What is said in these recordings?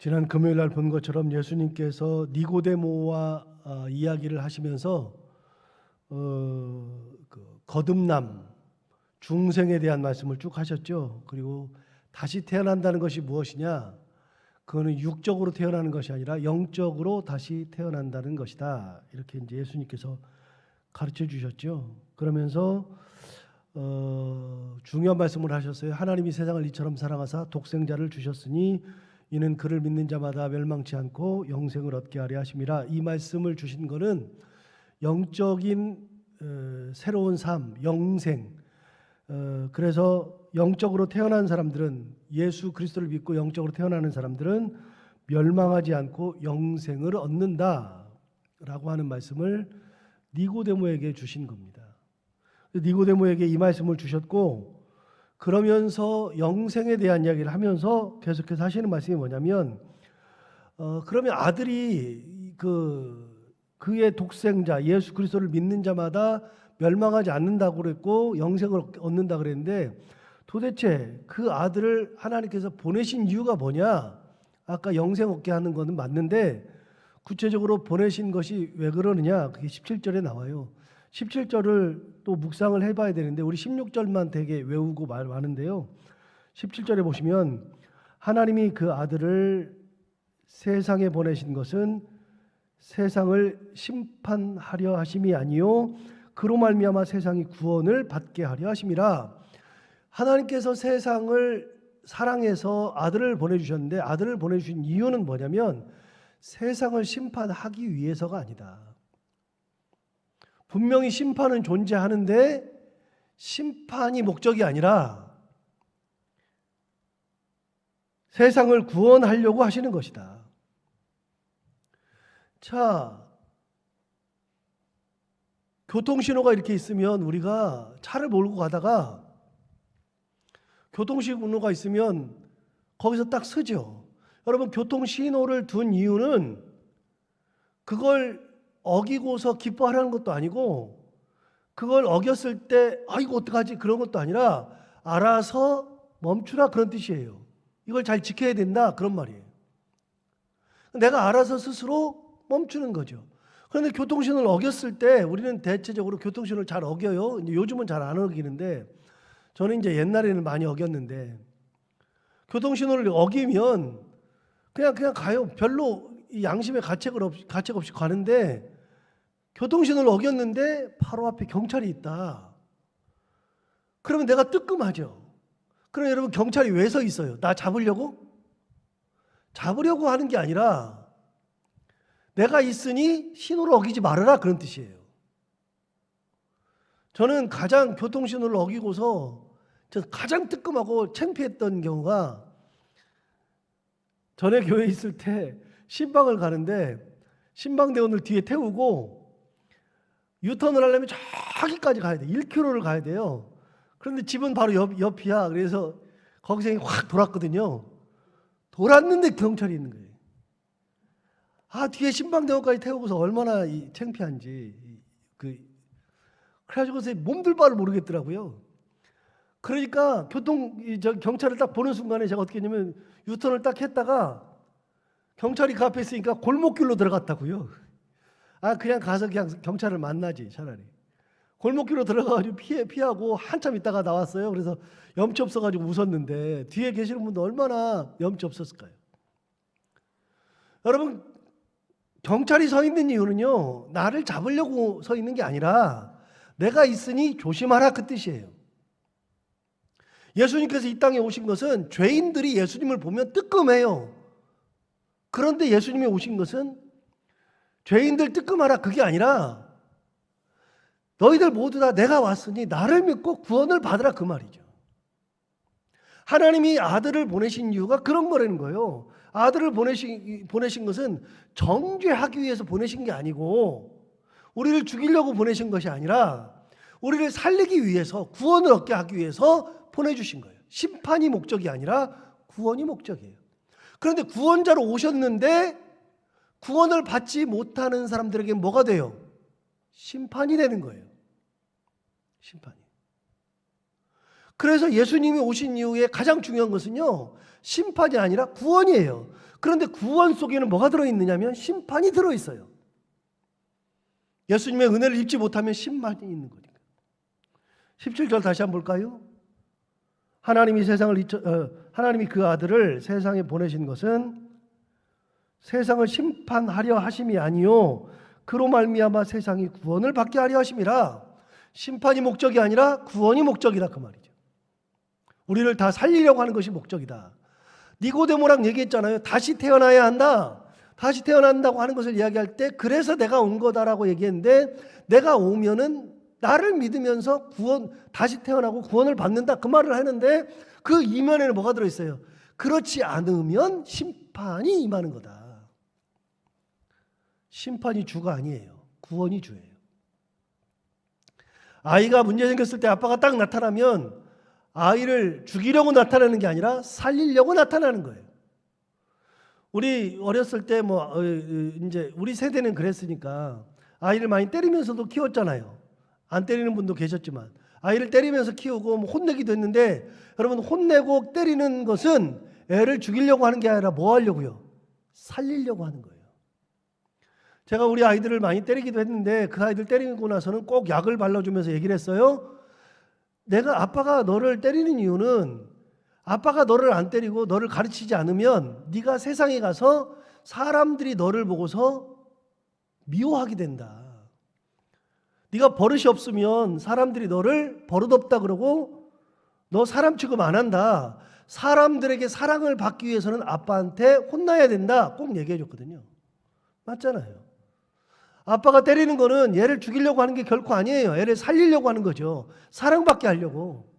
지난 금요일 날 본 것처럼 예수님께서 니고데모와 이야기를 하시면서 거듭남, 중생에 대한 말씀을 쭉 하셨죠. 그리고 다시 태어난다는 것이 무엇이냐? 그거는 육적으로 태어나는 것이 아니라 영적으로 다시 태어난다는 것이다. 이렇게 이제 예수님께서 가르쳐 주셨죠. 그러면서 중요한 말씀을 하셨어요. 하나님이 세상을 이처럼 사랑하사 독생자를 주셨으니 이는 그를 믿는 자마다 멸망치 않고 영생을 얻게 하려 하심이라. 이 말씀을 주신 것은 영적인 새로운 삶, 영생. 그래서 영적으로 태어난 사람들은, 예수 그리스도를 믿고 영적으로 태어나는 사람들은 멸망하지 않고 영생을 얻는다라고 하는 말씀을 니고데모에게 주신 겁니다. 니고데모에게 이 말씀을 주셨고, 그러면서 영생에 대한 이야기를 하면서 계속해서 하시는 말씀이 뭐냐면, 그러면 아들이 그의 독생자 예수 그리스도를 믿는 자마다 멸망하지 않는다고 그랬고 영생을 얻는다 그랬는데, 도대체 그 아들을 하나님께서 보내신 이유가 뭐냐? 아까 영생 얻게 하는 것은 맞는데 구체적으로 보내신 것이 왜 그러느냐? 그게 17절에 나와요. 17절을 또 묵상을 해봐야 되는데 우리 16절만 되게 외우고 많은데요. 17절에 보시면 하나님이 그 아들을 세상에 보내신 것은 세상을 심판하려 하심이 아니요 그로 말미암아 세상이 구원을 받게 하려 하심이라. 하나님께서 세상을 사랑해서 아들을 보내주셨는데, 아들을 보내주신 이유는 뭐냐면 세상을 심판하기 위해서가 아니다. 분명히 심판은 존재하는데 심판이 목적이 아니라 세상을 구원하려고 하시는 것이다. 자, 교통신호가 이렇게 있으면 우리가 차를 몰고 가다가 교통신호가 있으면 거기서 딱 서죠. 여러분, 교통신호를 둔 이유는 그걸 어기고서 기뻐하라는 것도 아니고, 그걸 어겼을 때 아이고 어떡하지 그런 것도 아니라 알아서 멈추라 그런 뜻이에요. 이걸 잘 지켜야 된다 그런 말이에요. 내가 알아서 스스로 멈추는 거죠. 그런데 교통신호를 어겼을 때 우리는 대체적으로 교통신호를 잘 어겨요. 이제 요즘은 잘 안 어기는데, 저는 이제 옛날에는 많이 어겼는데, 교통신호를 어기면 그냥 가요. 별로 양심의 가책 없이 가는데, 교통신호를 어겼는데 바로 앞에 경찰이 있다. 그러면 내가 뜨끔하죠. 그럼 여러분, 경찰이 왜 서 있어요? 나 잡으려고? 잡으려고 하는 게 아니라 내가 있으니 신호를 어기지 말아라 그런 뜻이에요. 저는 가장 교통신호를 어기고서 가장 뜨끔하고 창피했던 경우가, 전에 교회에 있을 때 신방을 가는데 신방대원을 뒤에 태우고 유턴을 하려면 저기까지 가야 돼. 1km를 가야 돼요. 그런데 집은 바로 옆이야. 그래서 거기서 확 돌았거든요. 돌았는데 경찰이 있는 거예요. 뒤에 신방대원까지 태우고서 얼마나 창피한지. 그래가지고 몸둘 바를 모르겠더라고요. 그러니까 경찰을 딱 보는 순간에 제가 어떻게 했냐면 유턴을 딱 했다가 경찰이 그 앞에 있으니까 골목길로 들어갔다고요. 그냥 가서 그냥 경찰을 만나지 차라리. 골목길로 들어가가지고 피하고 한참 있다가 나왔어요. 그래서 염치 없어가지고 웃었는데 뒤에 계시는 분도 얼마나 염치 없었을까요? 여러분, 경찰이 서 있는 이유는요, 나를 잡으려고 서 있는 게 아니라 내가 있으니 조심하라 그 뜻이에요. 예수님께서 이 땅에 오신 것은 죄인들이 예수님을 보면 뜨끔해요. 그런데 예수님이 오신 것은 죄인들 뜨끔하라 그게 아니라 너희들 모두 다 내가 왔으니 나를 믿고 구원을 받으라 그 말이죠. 하나님이 아들을 보내신 이유가 그런 거라는 거예요. 아들을 보내신 것은 정죄하기 위해서 보내신 게 아니고, 우리를 죽이려고 보내신 것이 아니라 우리를 살리기 위해서, 구원을 얻게 하기 위해서 보내주신 거예요. 심판이 목적이 아니라 구원이 목적이에요. 그런데 구원자로 오셨는데 구원을 받지 못하는 사람들에게 뭐가 돼요? 심판이 되는 거예요. 심판이. 그래서 예수님이 오신 이후에 가장 중요한 것은요, 심판이 아니라 구원이에요. 그런데 구원 속에는 뭐가 들어있느냐면 심판이 들어있어요. 예수님의 은혜를 입지 못하면 심판이 있는 거니까. 17절 다시 한번 볼까요? 하나님이 하나님이 그 아들을 세상에 보내신 것은 세상을 심판하려 하심이 아니요 그로 말미암아 세상이 구원을 받게 하려 하심이라. 심판이 목적이 아니라 구원이 목적이라 그 말이죠. 우리를 다 살리려고 하는 것이 목적이다. 니고데모랑 얘기했잖아요. 다시 태어나야 한다. 다시 태어난다고 하는 것을 이야기할 때 그래서 내가 온 거다라고 얘기했는데, 내가 오면은 나를 믿으면서 다시 태어나고 구원을 받는다 그 말을 하는데, 그 이면에는 뭐가 들어있어요? 그렇지 않으면 심판이 임하는 거다. 심판이 주가 아니에요. 구원이 주예요. 아이가 문제 생겼을 때 아빠가 딱 나타나면 아이를 죽이려고 나타나는 게 아니라 살리려고 나타나는 거예요. 우리 어렸을 때 이제 우리 세대는 그랬으니까 아이를 많이 때리면서도 키웠잖아요. 안 때리는 분도 계셨지만 아이를 때리면서 키우고 혼내기도 했는데, 여러분, 혼내고 때리는 것은 애를 죽이려고 하는 게 아니라 뭐 하려고요? 살리려고 하는 거예요. 제가 우리 아이들을 많이 때리기도 했는데 그 아이들 때리고 나서는 꼭 약을 발라주면서 얘기를 했어요. 아빠가 너를 때리는 이유는 아빠가 너를 안 때리고 너를 가르치지 않으면 네가 세상에 가서 사람들이 너를 보고서 미워하게 된다. 네가 버릇이 없으면 사람들이 너를 버릇없다 그러고 너 사람 취급 안 한다. 사람들에게 사랑을 받기 위해서는 아빠한테 혼나야 된다. 꼭 얘기해 줬거든요. 맞잖아요. 아빠가 때리는 거는 얘를 죽이려고 하는 게 결코 아니에요. 애를 살리려고 하는 거죠. 사랑받게 하려고.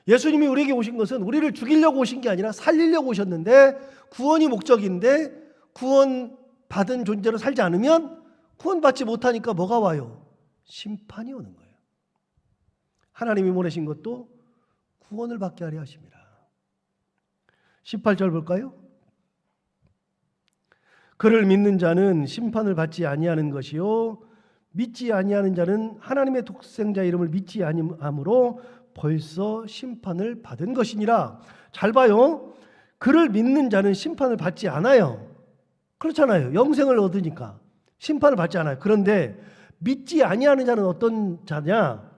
예수님이 우리에게 오신 것은 우리를 죽이려고 오신 게 아니라 살리려고 오셨는데, 구원이 목적인데 구원 받은 존재로 살지 않으면 구원받지 못하니까 뭐가 와요? 심판이 오는 거예요. 하나님이 보내신 것도 구원을 받게 하려 하십니다. 18절 볼까요? 그를 믿는 자는 심판을 받지 아니하는 것이요 믿지 아니하는 자는 하나님의 독생자 이름을 믿지 아니함으로 벌써 심판을 받은 것이니라. 잘 봐요. 그를 믿는 자는 심판을 받지 않아요. 그렇잖아요. 영생을 얻으니까 심판을 받지 않아요. 그런데 믿지 아니하는 자는 어떤 자냐?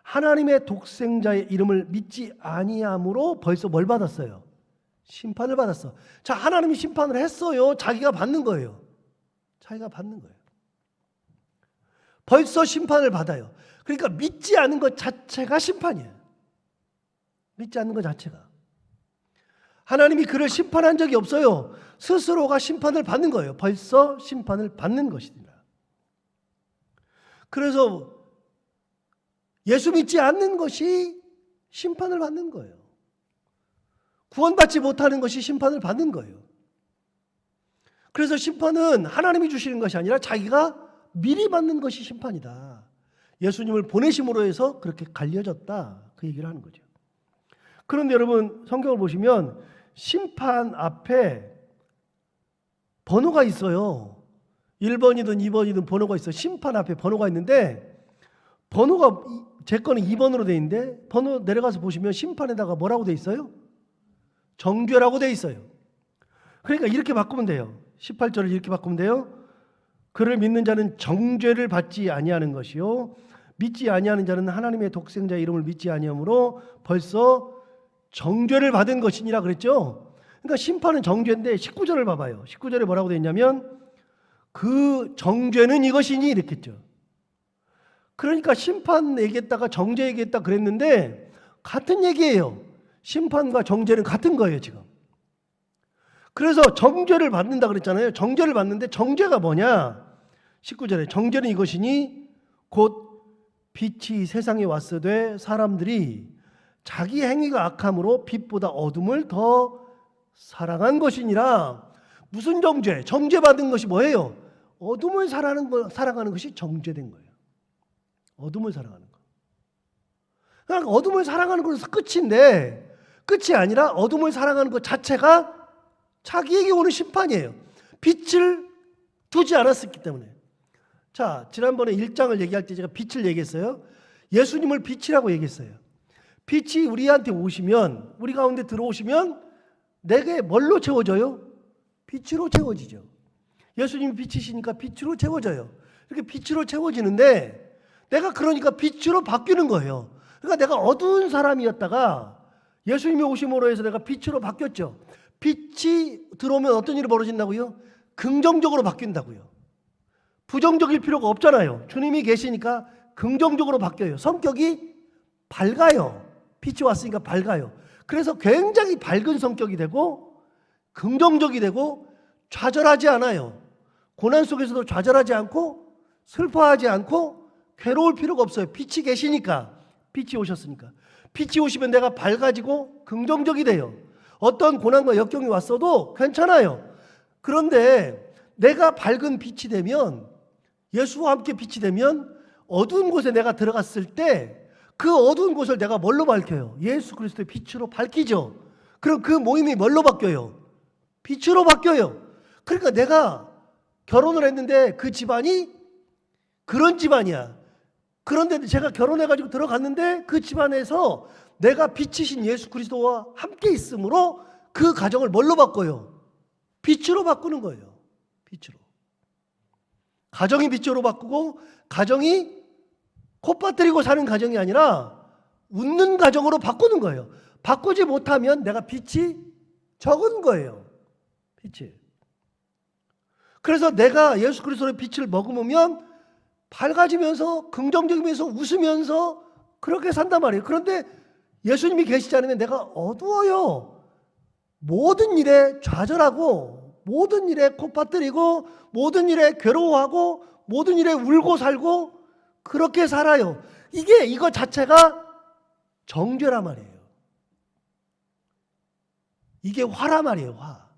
하나님의 독생자의 이름을 믿지 아니함으로 벌써 뭘 받았어요? 심판을 받았어. 자, 하나님이 심판을 했어요. 자기가 받는 거예요. 자기가 받는 거예요. 벌써 심판을 받아요. 그러니까 믿지 않는 것 자체가 심판이에요. 믿지 않는 것 자체가. 하나님이 그를 심판한 적이 없어요. 스스로가 심판을 받는 거예요. 벌써 심판을 받는 것입니다. 그래서 예수 믿지 않는 것이 심판을 받는 거예요. 구원받지 못하는 것이 심판을 받는 거예요. 그래서 심판은 하나님이 주시는 것이 아니라 자기가 미리 받는 것이 심판이다. 예수님을 보내심으로 해서 그렇게 갈려졌다. 그 얘기를 하는 거죠. 그런데 여러분, 성경을 보시면 심판 앞에 번호가 있어요. 1번이든 2번이든 번호가 있어요. 심판 앞에 번호가 있는데, 번호가 제 거는 2번으로 돼 있는데 번호 내려가서 보시면 심판에다가 뭐라고 돼 있어요? 정죄라고 돼 있어요. 그러니까 이렇게 바꾸면 돼요. 18절을 이렇게 바꾸면 돼요. 그를 믿는 자는 정죄를 받지 아니하는 것이요 믿지 아니하는 자는 하나님의 독생자의 이름을 믿지 아니하므로 벌써 정죄를 받은 것이니라 그랬죠. 그러니까 심판은 정죄인데 19절을 봐봐요. 19절에 뭐라고 돼 있냐면 그 정죄는 이것이니 이렇게 했죠. 그러니까 심판 얘기했다가 정죄 얘기했다 그랬는데 같은 얘기예요. 심판과 정죄는 같은 거예요, 지금. 그래서 정죄를 받는다 그랬잖아요. 정죄를 받는데 정죄가 뭐냐? 19절에 정죄는 이것이니 곧 빛이 세상에 왔으되 사람들이 자기 행위가 악함으로 빛보다 어둠을 더 사랑한 것이니라. 무슨 정죄? 정죄받은 것이 뭐예요? 어둠을 사랑하는 것이 정죄된 거예요. 어둠을 사랑하는 거. 그러니까 어둠을 사랑하는 것은 끝인데, 끝이 아니라 어둠을 사랑하는 것 자체가 자기에게 오는 심판이에요. 빛을 두지 않았기 때문에. 자, 지난번에 1장을 얘기할 때 제가 빛을 얘기했어요. 예수님을 빛이라고 얘기했어요. 빛이 우리한테 오시면, 우리 가운데 들어오시면 내게 뭘로 채워져요? 빛으로 채워지죠. 예수님이 빛이시니까 빛으로 채워져요. 이렇게 빛으로 채워지는데 내가 그러니까 빛으로 바뀌는 거예요. 그러니까 내가 어두운 사람이었다가 예수님이 오심으로 해서 내가 빛으로 바뀌었죠. 빛이 들어오면 어떤 일이 벌어진다고요? 긍정적으로 바뀐다고요. 부정적일 필요가 없잖아요. 주님이 계시니까 긍정적으로 바뀌어요. 성격이 밝아요. 빛이 왔으니까 밝아요. 그래서 굉장히 밝은 성격이 되고 긍정적이 되고 좌절하지 않아요. 고난 속에서도 좌절하지 않고 슬퍼하지 않고 괴로울 필요가 없어요. 빛이 계시니까. 빛이 오셨으니까. 빛이 오시면 내가 밝아지고 긍정적이 돼요. 어떤 고난과 역경이 왔어도 괜찮아요. 그런데 내가 밝은 빛이 되면, 예수와 함께 빛이 되면 어두운 곳에 내가 들어갔을 때 그 어두운 곳을 내가 뭘로 밝혀요? 예수 그리스도의 빛으로 밝히죠. 그럼 그 모임이 뭘로 바뀌어요? 빛으로 바뀌어요. 그러니까 내가 결혼을 했는데 그 집안이 그런 집안이야. 그런데 제가 결혼해가지고 들어갔는데 그 집안에서 내가 빛이신 예수 그리스도와 함께 있으므로 그 가정을 뭘로 바꿔요? 빛으로 바꾸는 거예요. 빛으로. 가정이 빛으로 바꾸고 가정이 콧바뜨리고 사는 가정이 아니라 웃는 가정으로 바꾸는 거예요. 바꾸지 못하면 내가 빛이 적은 거예요. 빛이. 그래서 내가 예수 그리스도의 빛을 머금으면 밝아지면서 긍정적이면서 웃으면서 그렇게 산단 말이에요. 그런데 예수님이 계시지 않으면 내가 어두워요. 모든 일에 좌절하고 모든 일에 콧바뜨리고 모든 일에 괴로워하고 모든 일에 울고 살고 그렇게 살아요. 이거 자체가 정죄란 말이에요. 이게 화란 말이에요. 화.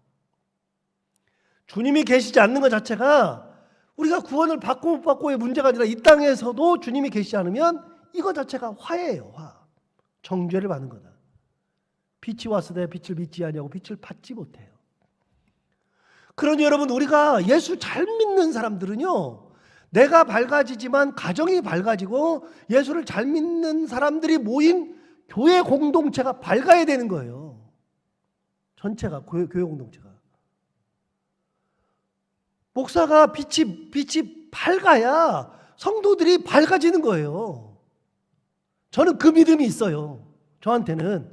주님이 계시지 않는 것 자체가 우리가 구원을 받고 못 받고의 문제가 아니라 이 땅에서도 주님이 계시지 않으면 이거 자체가 화예요. 화. 정죄를 받는 거다. 빛이 왔으되 빛을 믿지 아니하고 빛을 받지 못해요. 그러니 여러분, 우리가 예수 잘 믿는 사람들은요, 내가 밝아지지만 가정이 밝아지고 예수를 잘 믿는 사람들이 모인 교회 공동체가 밝아야 되는 거예요. 전체가, 교회 공동체가. 목사가 빛이 밝아야 성도들이 밝아지는 거예요. 저는 그 믿음이 있어요. 저한테는.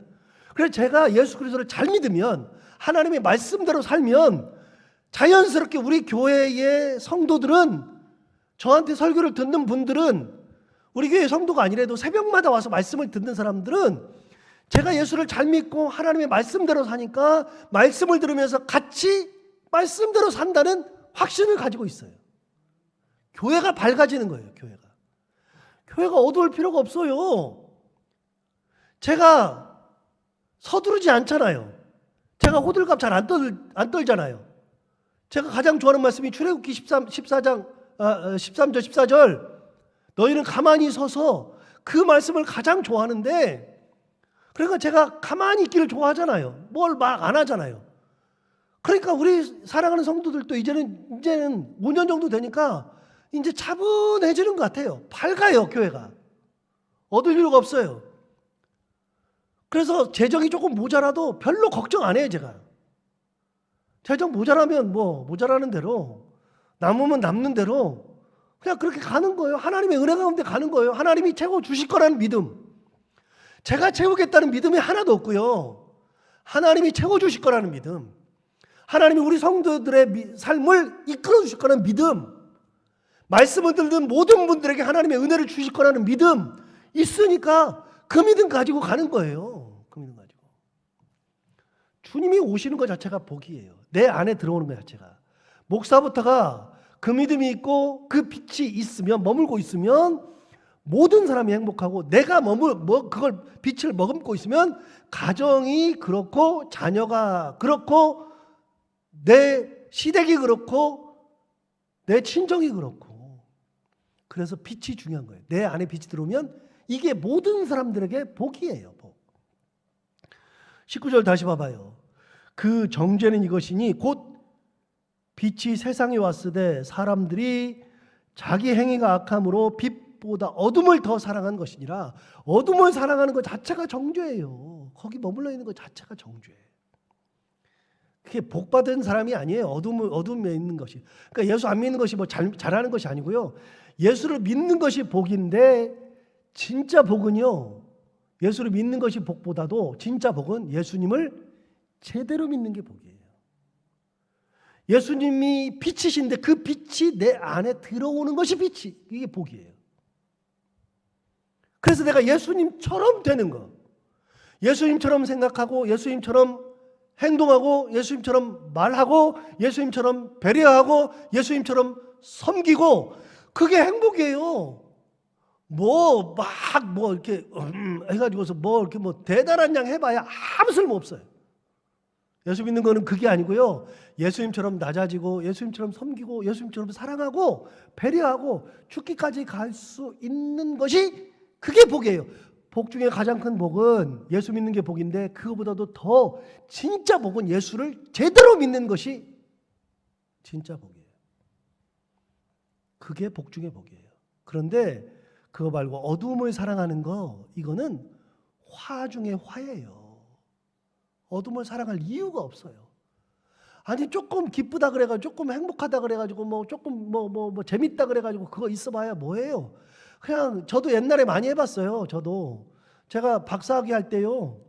그래서 제가 예수 그리스도를 잘 믿으면, 하나님의 말씀대로 살면 자연스럽게 우리 교회의 성도들은, 저한테 설교를 듣는 분들은, 우리 교회 성도가 아니라도 새벽마다 와서 말씀을 듣는 사람들은 제가 예수를 잘 믿고 하나님의 말씀대로 사니까 말씀을 들으면서 같이 말씀대로 산다는 확신을 가지고 있어요. 교회가 밝아지는 거예요. 교회가 어두울 필요가 없어요. 제가 서두르지 않잖아요. 제가 호들갑 잘 안 떨잖아요. 제가 가장 좋아하는 말씀이 출애굽기 13장 13절 14절, 너희는 가만히 서서, 그 말씀을 가장 좋아하는데, 그러니까 제가 가만히 있기를 좋아하잖아요. 뭘 막 안 하잖아요. 그러니까 우리 사랑하는 성도들도 이제는 5년 정도 되니까 이제 차분해지는 것 같아요. 밝아요, 교회가. 어두울 필요가 없어요. 그래서 재정이 조금 모자라도 별로 걱정 안 해요, 제가. 재정 모자라면 모자라는 대로, 남으면 남는 대로 그냥 그렇게 가는 거예요. 하나님의 은혜 가운데 가는 거예요. 하나님이 채워주실 거라는 믿음. 제가 채우겠다는 믿음이 하나도 없고요. 하나님이 채워주실 거라는 믿음. 하나님이 우리 성도들의 삶을 이끌어 주실 거라는 믿음. 말씀을 듣는 모든 분들에게 하나님의 은혜를 주실 거라는 믿음 있으니까 그 믿음 가지고 가는 거예요. 그 믿음 가지고. 주님이 오시는 것 자체가 복이에요. 내 안에 들어오는 것 자체가. 목사부터가 그 믿음이 있고 그 빛이 있으면, 머물고 있으면 모든 사람이 행복하고, 내가 그걸 빛을 머금고 있으면 가정이 그렇고, 자녀가 그렇고, 내 시댁이 그렇고, 내 친정이 그렇고. 그래서 빛이 중요한 거예요. 내 안에 빛이 들어오면 이게 모든 사람들에게 복이에요. 복. 19절 다시 봐봐요. 그 정죄는 이것이니 곧 빛이 세상에 왔으되 사람들이 자기 행위가 악함으로 빛 빛보다 어둠을 더 사랑한 것이니라. 어둠을 사랑하는 것 자체가 정죄예요. 거기 머물러 있는 것 자체가 정죄예요. 그게 복받은 사람이 아니에요. 어둠에 있는 것이. 그러니까 예수 안 믿는 것이 뭐 잘하는 것이 아니고요. 예수를 믿는 것이 복인데 진짜 복은요. 예수를 믿는 것이 복보다도 진짜 복은 예수님을 제대로 믿는 게 복이에요. 예수님이 빛이신데 그 빛이 내 안에 들어오는 것이 빛이, 이게 복이에요. 그래서 내가 예수님처럼 되는 거, 예수님처럼 생각하고 예수님처럼 행동하고 예수님처럼 말하고 예수님처럼 배려하고 예수님처럼 섬기고, 그게 행복이에요. 이렇게 해가지고서 이렇게 대단한 양 해봐야 아무 쓸모 없어요. 예수 믿는 거는 그게 아니고요. 예수님처럼 낮아지고 예수님처럼 섬기고 예수님처럼 사랑하고 배려하고 죽기까지 갈 수 있는 것이 그게 복이에요. 복 중에 가장 큰 복은 예수 믿는 게 복인데, 그거보다도 더 진짜 복은 예수를 제대로 믿는 것이 진짜 복이에요. 그게 복 중에 복이에요. 그런데 그거 말고 어둠을 사랑하는 거, 이거는 화 중에 화예요. 어둠을 사랑할 이유가 없어요. 아니 조금 기쁘다 그래가지고, 조금 행복하다 그래가지고, 조금 재밌다 그래가지고 그거 있어봐야 뭐예요? 그냥 저도 옛날에 많이 해봤어요. 제가 박사학위 할 때요.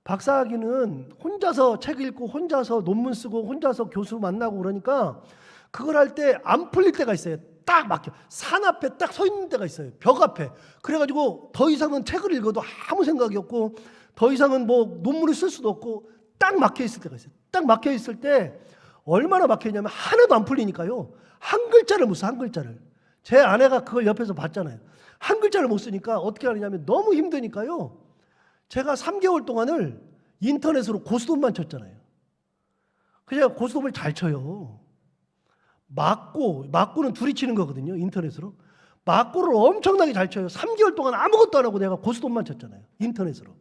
박사학위는 혼자서 책 읽고 혼자서 논문 쓰고 혼자서 교수 만나고 그러니까 그걸 할 때 안 풀릴 때가 있어요. 딱 막혀. 산 앞에 딱 서 있는 때가 있어요. 벽 앞에. 그래가지고 더 이상은 책을 읽어도 아무 생각이 없고 더 이상은 논문을 쓸 수도 없고 딱 막혀 있을 때가 있어요. 딱 막혀 있을 때 얼마나 막혀 있냐면 하나도 안 풀리니까요. 한 글자를 못 써, 한 글자를. 제 아내가 그걸 옆에서 봤잖아요. 한 글자를 못 쓰니까 어떻게 하느냐면 너무 힘드니까요. 제가 3개월 동안을 인터넷으로 고스톱만 쳤잖아요. 그냥 고스톱을 잘 쳐요. 막고는 둘이 치는 거거든요. 인터넷으로. 막고를 엄청나게 잘 쳐요. 3개월 동안 아무것도 안 하고 내가 고스톱만 쳤잖아요. 인터넷으로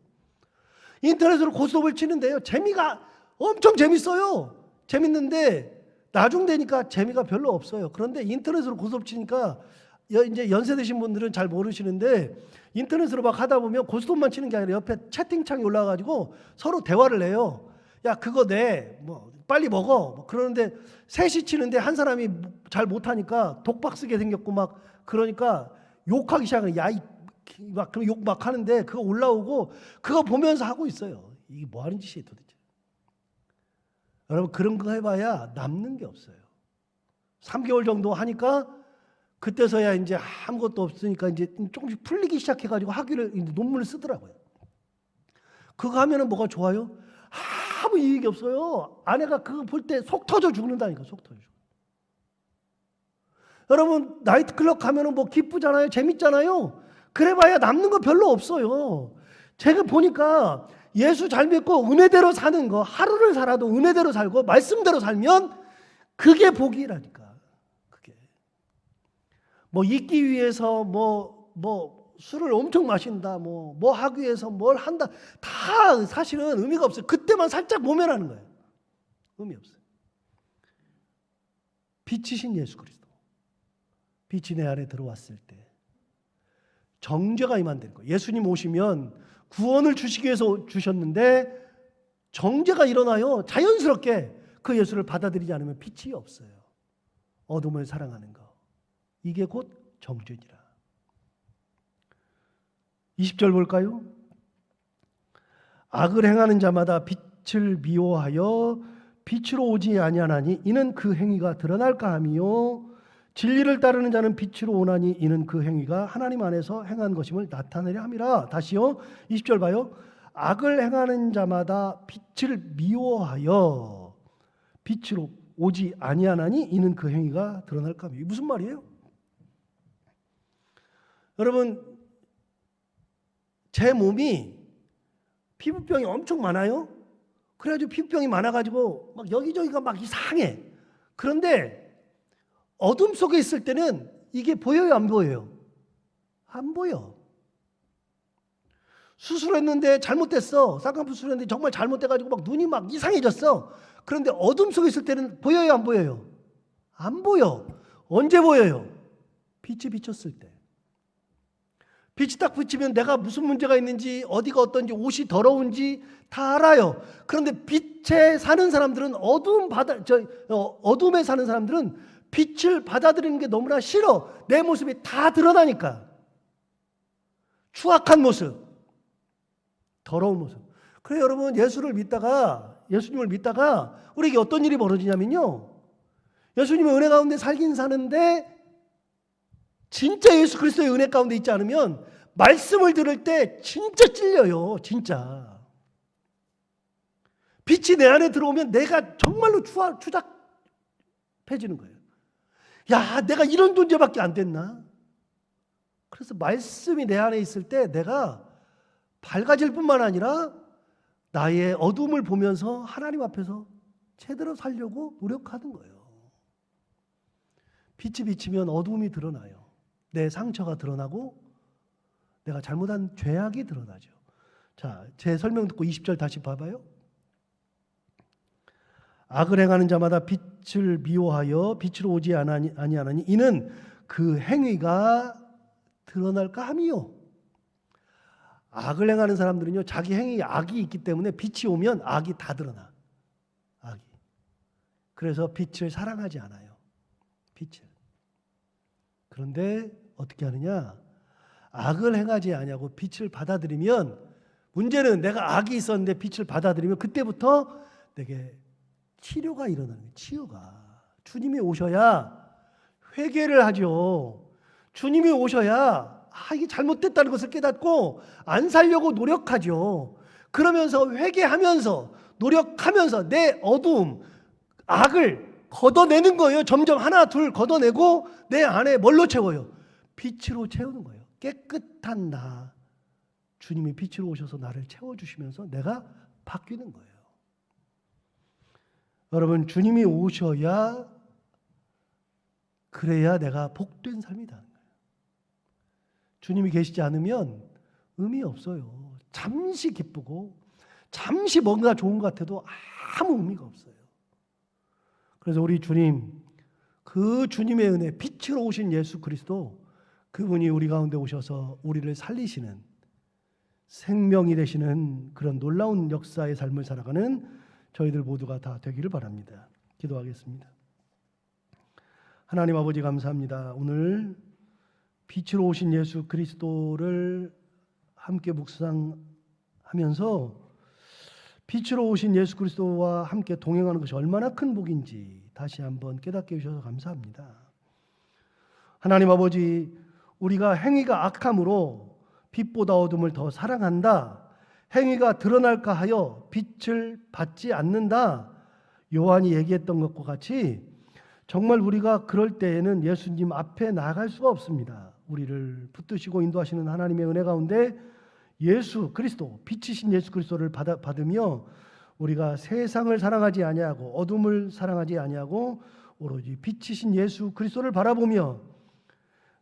고스톱을 치는데요. 재미가 엄청 재밌어요. 재밌는데 나중 되니까 재미가 별로 없어요. 그런데 인터넷으로 고스톱 치니까 이제 연세 드신 분들은 잘 모르시는데, 인터넷으로 막 하다 보면 고스톱만 치는 게 아니라 옆에 채팅창이 올라와가지고 서로 대화를 해요. 야 그거 빨리 먹어. 그러는데 셋이 치는데 한 사람이 잘 못하니까 독박 쓰게 생겼고 막 그러니까 욕하기 시작해요. 그럼 욕 막 하는데 그거 올라오고 그거 보면서 하고 있어요. 이게 뭐 하는 짓이에요 도대체. 여러분 그런 거 해봐야 남는 게 없어요. 3개월 정도 하니까 그때서야 이제 아무것도 없으니까 이제 조금씩 풀리기 시작해가지고 논문을 쓰더라고요. 그거 하면은 뭐가 좋아요? 아무 이익이 없어요. 아내가 그거 볼 때 속 터져 죽는다니까, 속 터져 죽어. 여러분 나이트클럽 가면은 기쁘잖아요, 재밌잖아요. 그래봐야 남는 거 별로 없어요. 제가 보니까 예수 잘 믿고 은혜대로 사는 거, 하루를 살아도 은혜대로 살고 말씀대로 살면 그게 복이라니까. 그게 있기 위해서 술을 엄청 마신다, 하기 위해서 뭘 한다, 다 사실은 의미가 없어요. 그때만 살짝 모면하는 거예요. 의미 없어요. 빛이신 예수 그리스도, 빛이 내 안에 들어왔을 때 정죄가 임한다는 거예요. 예수님 오시면 구원을 주시기 위해서 주셨는데 정죄가 일어나요. 자연스럽게 그 예수를 받아들이지 않으면 빛이 없어요. 어둠을 사랑하는 거, 이게 곧 정죄니라. 20절 볼까요? 악을 행하는 자마다 빛을 미워하여 빛으로 오지 아니하나니 이는 그 행위가 드러날까 함이요, 진리를 따르는 자는 빛으로 오나니 이는 그 행위가 하나님 안에서 행한 것임을 나타내려 함이라. 다시요, 20절 봐요. 악을 행하는 자마다 빛을 미워하여 빛으로 오지 아니하나니 이는 그 행위가 드러날까 함이요. 무슨 말이에요? 여러분 제 몸이 피부병이 엄청 많아요. 그래가지고 피부병이 많아가지고 막 여기저기가 막 이상해. 그런데 어둠 속에 있을 때는 이게 보여요, 안 보여요? 안 보여. 수술했는데 잘못됐어. 쌍꺼풀 수술했는데 정말 잘못돼가지고 막 눈이 막 이상해졌어. 그런데 어둠 속에 있을 때는 보여요, 안 보여요? 안 보여. 언제 보여요? 빛이 비쳤을 때. 빛이 딱 비치면 내가 무슨 문제가 있는지, 어디가 어떤지, 옷이 더러운지 다 알아요. 그런데 빛에 사는 사람들은 어둠에 사는 사람들은 빛을 받아들이는 게 너무나 싫어. 내 모습이 다 드러나니까. 추악한 모습, 더러운 모습. 그래 여러분, 예수님을 믿다가 우리에게 어떤 일이 벌어지냐면요, 예수님의 은혜 가운데 살긴 사는데 진짜 예수 그리스도의 은혜 가운데 있지 않으면 말씀을 들을 때 진짜 찔려요. 진짜 빛이 내 안에 들어오면 내가 정말로 추잡해지는 거예요. 야, 내가 이런 존재밖에 안 됐나? 그래서 말씀이 내 안에 있을 때 내가 밝아질 뿐만 아니라 나의 어둠을 보면서 하나님 앞에서 제대로 살려고 노력하는 거예요. 빛이 비치면 어둠이 드러나요. 내 상처가 드러나고 내가 잘못한 죄악이 드러나죠. 자, 제 설명 듣고 20절 다시 봐봐요. 악을 행하는 자마다 빛을 미워하여 빛으로 오지 아니하나니 이는 그 행위가 드러날까 함이요. 악을 행하는 사람들은요, 자기 행위에 악이 있기 때문에 빛이 오면 악이 다 드러나. 악이. 그래서 빛을 사랑하지 않아요. 빛을. 그런데 어떻게 하느냐? 악을 행하지 아니하고 빛을 받아들이면, 문제는 내가 악이 있었는데 빛을 받아들이면 그때부터 내게 치료가 일어나는 거예요. 치유가. 주님이 오셔야 회개를 하죠. 주님이 오셔야 이게 잘못됐다는 것을 깨닫고 안 살려고 노력하죠. 그러면서 회개하면서 노력하면서 내 어두움, 악을 걷어내는 거예요. 점점 하나 둘 걷어내고 내 안에 뭘로 채워요? 빛으로 채우는 거예요. 깨끗한 나, 주님이 빛으로 오셔서 나를 채워주시면서 내가 바뀌는 거예요. 여러분, 주님이 오셔야, 그래야 내가 복된 삶이다. 주님이 계시지 않으면 의미 없어요. 잠시 기쁘고 잠시 뭔가 좋은 것 같아도 아무 의미가 없어요. 그래서 우리 주님, 그 주님의 은혜, 빛으로 오신 예수 그리스도, 그분이 우리 가운데 오셔서 우리를 살리시는, 생명이 되시는 그런 놀라운 역사의 삶을 살아가는 저희들 모두가 다 되기를 바랍니다. 기도하겠습니다. 하나님 아버지, 감사합니다. 오늘 빛으로 오신 예수 그리스도를 함께 묵상하면서 빛으로 오신 예수 그리스도와 함께 동행하는 것이 얼마나 큰 복인지 다시 한번 깨닫게 해주셔서 감사합니다. 하나님 아버지, 우리가 행위가 악함으로 빛보다 어둠을 더 사랑한다, 행위가 드러날까 하여 빛을 받지 않는다, 요한이 얘기했던 것과 같이 정말 우리가 그럴 때에는 예수님 앞에 나아갈 수가 없습니다. 우리를 붙드시고 인도하시는 하나님의 은혜 가운데 예수 그리스도, 빛이신 예수 그리스도를 받으며 우리가 세상을 사랑하지 아니하고 어둠을 사랑하지 아니하고 오로지 빛이신 예수 그리스도를 바라보며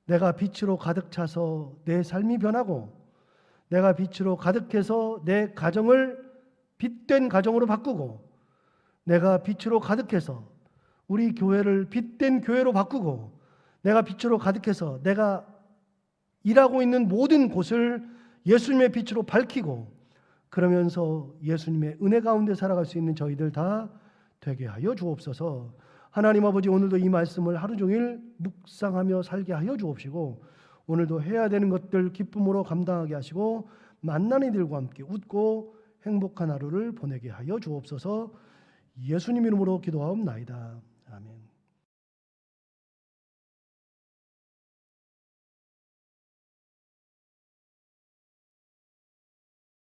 내가 빛으로 가득 차서 내 삶이 변하고, 내가 빛으로 가득해서 내 가정을 빛된 가정으로 바꾸고, 내가 빛으로 가득해서 우리 교회를 빛된 교회로 바꾸고, 내가 빛으로 가득해서 내가 일하고 있는 모든 곳을 예수님의 빛으로 밝히고, 그러면서 예수님의 은혜 가운데 살아갈 수 있는 저희들 다 되게 하여 주옵소서. 하나님 아버지, 오늘도 이 말씀을 하루 종일 묵상하며 살게 하여 주옵시고, 오늘도 해야 되는 것들 기쁨으로 감당하게 하시고, 만나는 이들과 함께 웃고 행복한 하루를 보내게 하여 주옵소서. 예수님 이름으로 기도하옵나이다.